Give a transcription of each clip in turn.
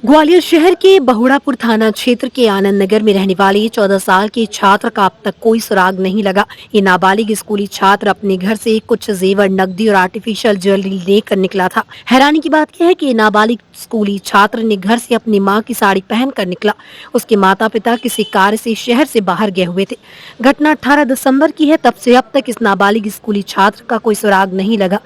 ग्वालियर शहर के बहुड़ापुर थाना क्षेत्र के आनंद नगर में रहने वाले 14 साल के छात्र का अब तक कोई सुराग नहीं लगा। ये नाबालिग स्कूली छात्र अपने घर से कुछ जेवर, नकदी और आर्टिफिशियल ज्वेलरी लेकर निकला था। हैरानी की बात यह है कि ये नाबालिग स्कूली छात्र ने घर से अपनी मां की साड़ी पहनकर निकला। उसके माता पिता किसी कार्य से शहर से बाहर गए हुए थे। घटना 18 दिसंबर की है। तब से अब तक इस नाबालिग स्कूली छात्र का कोई सुराग नहीं लगा।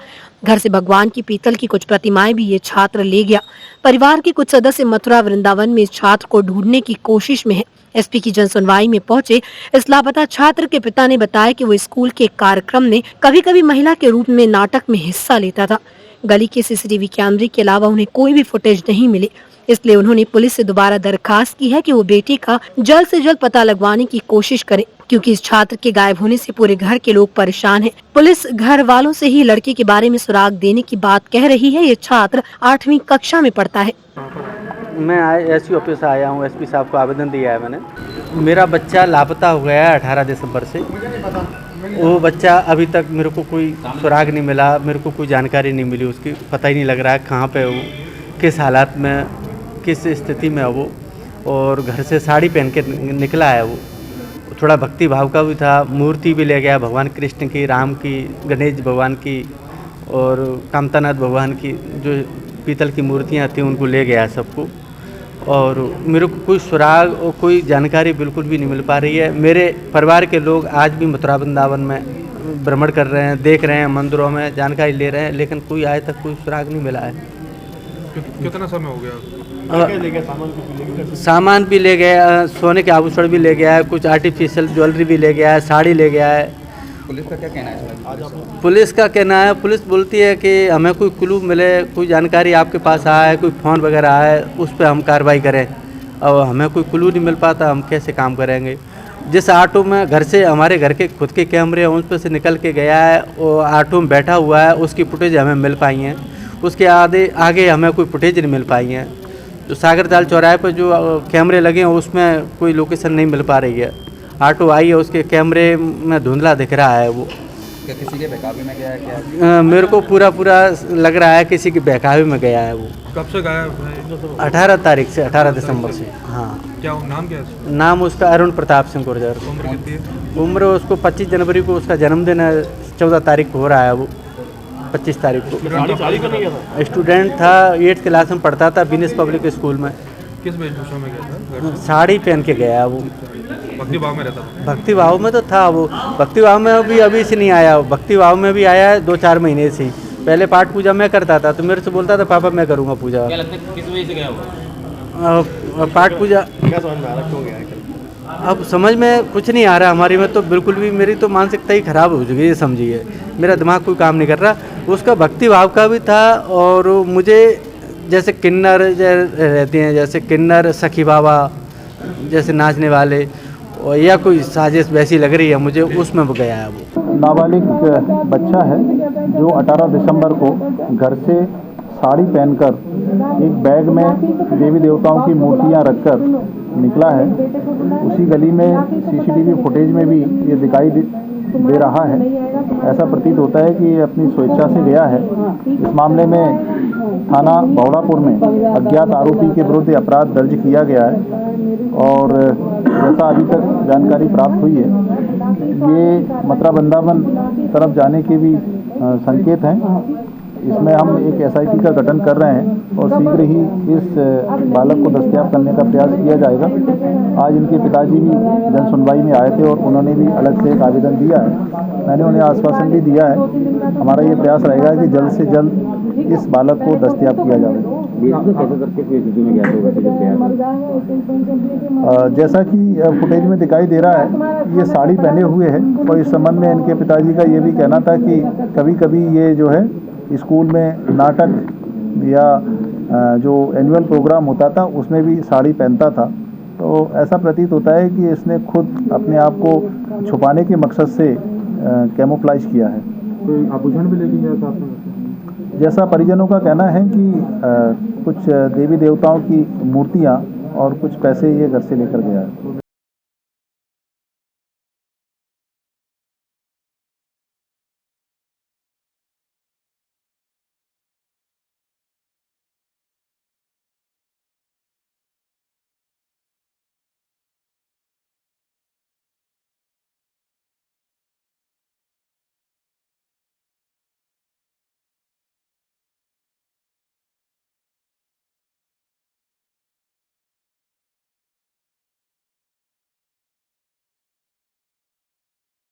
घर से भगवान की पीतल की कुछ प्रतिमाएं भी ये छात्र ले गया। परिवार के कुछ सदस्य मथुरा वृंदावन में इस छात्र को ढूंढने की कोशिश में है। एसपी की जनसुनवाई में पहुंचे इस लापता छात्र के पिता ने बताया कि वो स्कूल के कार्यक्रम में कभी कभी महिला के रूप में नाटक में हिस्सा लेता था। गली के सीसीटीवी कैमरे के अलावा उन्हें कोई भी फुटेज नहीं मिली, इसलिए उन्होंने पुलिस से दोबारा दरखास्त की है कि वो बेटी का जल्द से जल्द पता लगवाने की कोशिश करें, क्योंकि इस छात्र के गायब होने से पूरे घर के लोग परेशान हैं। पुलिस घर वालों से ही लड़के के बारे में सुराग देने की बात कह रही है। ये छात्र 8वीं कक्षा में पढ़ता है। मैं एसपी ऑफिस से आया हूँ। एसपी साहब को आवेदन दिया है मैंने। मेरा बच्चा लापता हो गया है 18 दिसंबर से। वो बच्चा अभी तक मेरे को कोई सुराग नहीं मिला, मेरे को कोई जानकारी नहीं मिली उसकी। पता ही नहीं लग रहा है कहाँ पे वो, किस हालात में, किस स्थिति में है वो। और घर से साड़ी पहन के निकला है वो। थोड़ा भक्ति भाव का भी था। मूर्ति भी ले गया भगवान कृष्ण की, राम की, गणेश भगवान की और कामतानाथ भगवान की, जो पीतल की मूर्तियाँ थी उनको ले गया सबको। और मेरे को कोई सुराग और कोई जानकारी बिल्कुल भी नहीं मिल पा रही है। मेरे परिवार के लोग आज भी मथुरा वृंदावन में भ्रमण कर रहे हैं, देख रहे हैं, मंदिरों में जानकारी ले रहे हैं, लेकिन कोई आज तक कोई सुराग नहीं मिला है। कितना समय हो गया? सामान भी ले गया, सोने के आभूषण भी ले गया है, कुछ आर्टिफिशियल ज्वेलरी भी ले गया है, साड़ी ले गया है। पुलिस का क्या कहना है? पुलिस का कहना है, पुलिस बोलती है कि हमें कोई क्लू मिले, कोई जानकारी आपके पास आए, कोई फ़ोन वगैरह आए, उस पर हम कार्रवाई करें। और हमें कोई क्लू नहीं मिल पाता, हम कैसे काम करेंगे। जिस ऑटो में घर से, हमारे घर के खुद के कैमरे हैं, उस पर से निकल के गया है, वो ऑटो में बैठा हुआ है, उसकी फुटेज हमें मिल पाई हैं। उसके आगे हमें कोई फुटेज नहीं मिल पाई हैं। जो सागर ताल चौराहे पर जो कैमरे लगे हैं उसमें कोई लोकेशन नहीं मिल पा रही है। ऑटो आई है, उसके कैमरे में धुंधला दिख रहा है वो। क्या किसी के बहकावे में गया है क्या? मेरे को पूरा लग रहा है किसी के बहकावे में गया है वो। कब से गायब है? 18 तारीख से, 18 दिसंबर से। हाँ। क्या नाम क्या है? नाम उसका अरुण प्रताप सिंह गुर्जर। उम्र कितनी है? उम्र उसको 25 जनवरी को उसका जन्मदिन है, 14 तारीख को हो रहा है वो, 25 तारीख को। स्टूडेंट था, 8th क्लास में पढ़ता था, बीनेस पब्लिक स्कूल में। किस वेशभूषा में गया था? साड़ी पहन के गया वो। भक्ति भाव में रहता था? भक्ति भाव में तो था वो। भक्ति भाव में भी अभी से नहीं आया, भक्ति भाव में भी आया है 2-4 महीने से ही। पहले पाठ पूजा मैं करता था तो मेरे से बोलता था पापा मैं करूँगा पूजा। क्या लगता है किस वजह से गया वो? पाठ पूजा क्या समझ में आ रहा, क्यों गया? अब समझ में कुछ नहीं आ रहा। हमारी में तो बिल्कुल भी, मेरी तो मानसिकता ही खराब हो चुकी है, समझिए। मेरा दिमाग कोई काम नहीं कर रहा। उसका भक्ति भाव का भी था। और मुझे जैसे किन्नर रहते हैं, जैसे किन्नर, सखी बाबा जैसे नाचने वाले, और या कोई साजिश वैसी लग रही है मुझे, उसमें वो गया है वो। नाबालिग बच्चा है जो 18 दिसंबर को घर से साड़ी पहनकर एक बैग में देवी देवताओं की मूर्तियां रखकर निकला है। उसी गली में सीसीटीवी फुटेज में भी ये दिखाई दे रहा है। ऐसा प्रतीत होता है कि ये अपनी स्वेच्छा से गया है। इस मामले में थाना बहुड़ापुर में अज्ञात आरोपी के विरुद्ध अपराध दर्ज किया गया है। और जैसा अभी तक जानकारी प्राप्त हुई है, ये मथुरा वृंदावन तरफ जाने के भी संकेत हैं। इसमें हम एक SIT का गठन कर रहे हैं और शीघ्र ही इस बालक को दस्तयाब करने का प्रयास किया जाएगा। आज इनके पिताजी भी जनसुनवाई में आए थे और उन्होंने भी अलग से एक आवेदन दिया है। मैंने उन्हें आश्वासन भी दिया है। हमारा ये प्रयास रहेगा कि जल्द से जल्द इस बालक को दस्तयाब किया जाए। जैसा कि फुटेज में दिखाई दे रहा है, ये साड़ी पहने हुए है। और इस संबंध में इनके पिताजी का ये भी कहना था कि कभी कभी ये जो है स्कूल में नाटक या जो एनुअल प्रोग्राम होता था उसमें भी साड़ी पहनता था। तो ऐसा प्रतीत होता है कि इसने खुद अपने आप को छुपाने के मकसद से कैमोफ्लेज किया है। कोई आभूषण भी लेके गया था? जैसा परिजनों का कहना है कि कुछ देवी देवताओं की मूर्तियां और कुछ पैसे ये घर से लेकर गया है।